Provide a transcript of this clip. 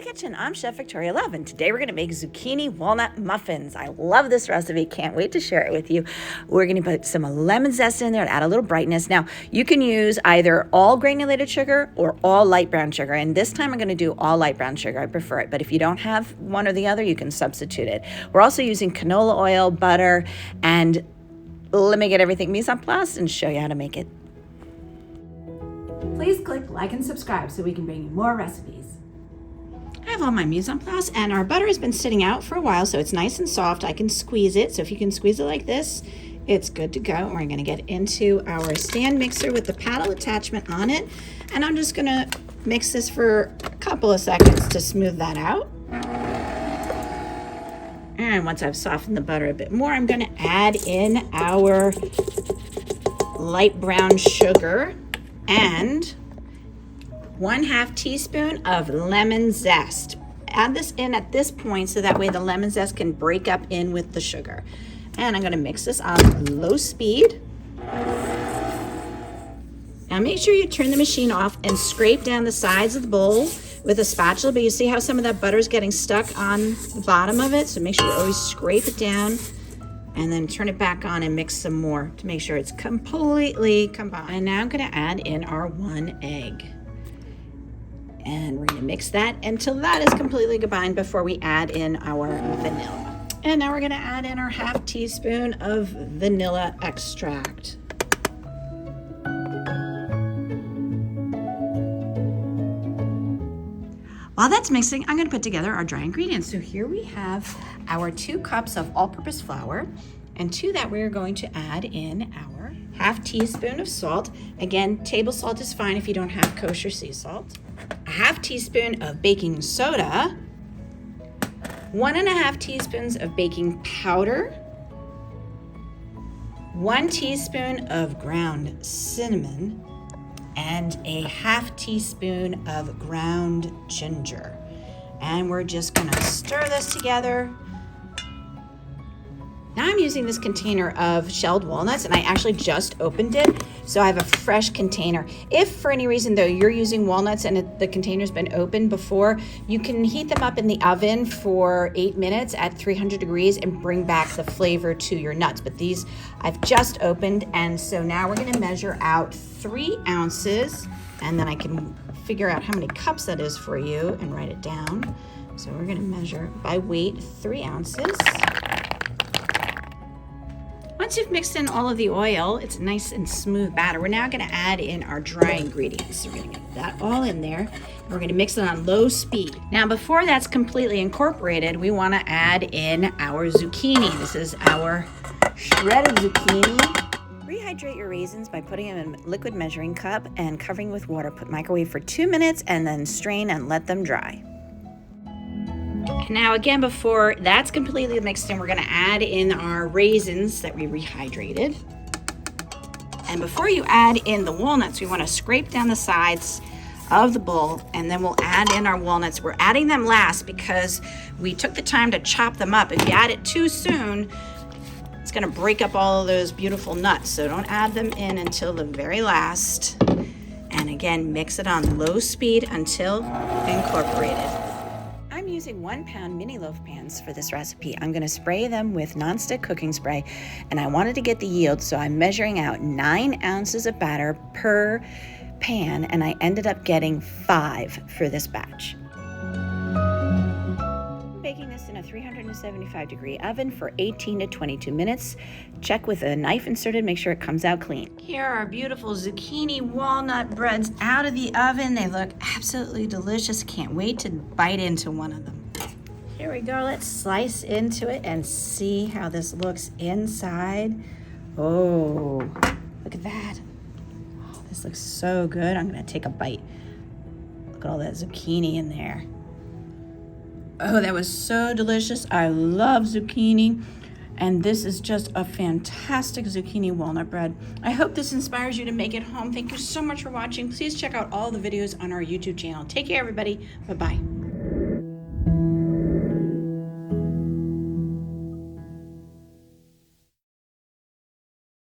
Kitchen. I'm Chef Victoria Love, and today we're going to make zucchini walnut muffins. I love this recipe. Can't wait to share it with you. We're going to put some lemon zest in there to add a little brightness. Now, you can use either all granulated sugar or all light brown sugar, and this time I'm going to do all light brown sugar. I prefer it, but if you don't have one or the other, you can substitute it. We're also using canola oil, butter, and let me get everything mise en place and show you how to make it. Please click like and subscribe so we can bring you more recipes. I have all my mise en place, and our butter has been sitting out for a while, so it's nice and soft. I can squeeze it, so if you can squeeze it like this, it's good to go. We're going to get into our stand mixer with the paddle attachment on it, and I'm just going to mix this for a couple of seconds to smooth that out. And once I've softened the butter a bit more, I'm going to add in our light brown sugar and 1/2 teaspoon of lemon zest. Add this in at this point so that way the lemon zest can break up in with the sugar. And I'm going to mix this on low speed. Now make sure you turn the machine off and scrape down the sides of the bowl with a spatula, but you see how some of that butter is getting stuck on the bottom of it, so make sure you always scrape it down and then turn it back on and mix some more to make sure it's completely combined. And now I'm going to add in our 1 egg. And we're going to mix that until that is completely combined before we add in our vanilla. And now we're going to add in our 1/2 teaspoon of vanilla extract. While that's mixing, I'm going to put together our dry ingredients. So here we have our 2 cups of all-purpose flour, and to that we're going to add in our 1/2 teaspoon of salt. Again, table salt is fine if you don't have kosher sea salt. A 1/2 teaspoon of baking soda, 1.5 teaspoons of baking powder, 1 teaspoon of ground cinnamon, and a 1/2 teaspoon of ground ginger. And we're just gonna stir this together. Now I'm using this container of shelled walnuts, and I actually just opened it, so I have a fresh container. If for any reason though you're using walnuts and the container's been opened before, you can heat them up in the oven for 8 minutes at 300 degrees and bring back the flavor to your nuts. But these I've just opened, and so now we're gonna measure out 3 ounces, and then I can figure out how many cups that is for you and write it down. So we're gonna measure by weight 3 ounces. Once you've mixed in all of the oil, it's a nice and smooth batter. We're now gonna add in our dry ingredients. So we're gonna get that all in there. We're gonna mix it on low speed. Now before that's completely incorporated, we wanna add in our zucchini. This is our shredded zucchini. Rehydrate your raisins by putting them in a liquid measuring cup and covering with water. Put microwave for 2 minutes and then strain and let them dry. Now again, before that's completely mixed in, we're gonna add in our raisins that we rehydrated. And before you add in the walnuts, we wanna scrape down the sides of the bowl, and then we'll add in our walnuts. We're adding them last because we took the time to chop them up. If you add it too soon, it's gonna break up all of those beautiful nuts. So don't add them in until the very last. And again, mix it on low speed until incorporated. I'm using 1-pound mini loaf pans for this recipe. I'm gonna spray them with nonstick cooking spray, and I wanted to get the yield, so I'm measuring out 9 ounces of batter per pan, and I ended up getting 5 for this batch. I'm baking this in a 375-degree oven for 18 to 22 minutes. Check with a knife inserted, make sure it comes out clean. Here are our beautiful zucchini walnut breads out of the oven. They look absolutely delicious. Can't wait to bite into one of them. Here we go, let's slice into it and see how this looks inside. Oh, look at that. Oh, this looks so good. I'm gonna take a bite. Look at all that zucchini in there. Oh, that was so delicious. I love zucchini. And this is just a fantastic zucchini walnut bread. I hope this inspires you to make it home. Thank you so much for watching. Please check out all the videos on our YouTube channel. Take care, everybody. Bye-bye.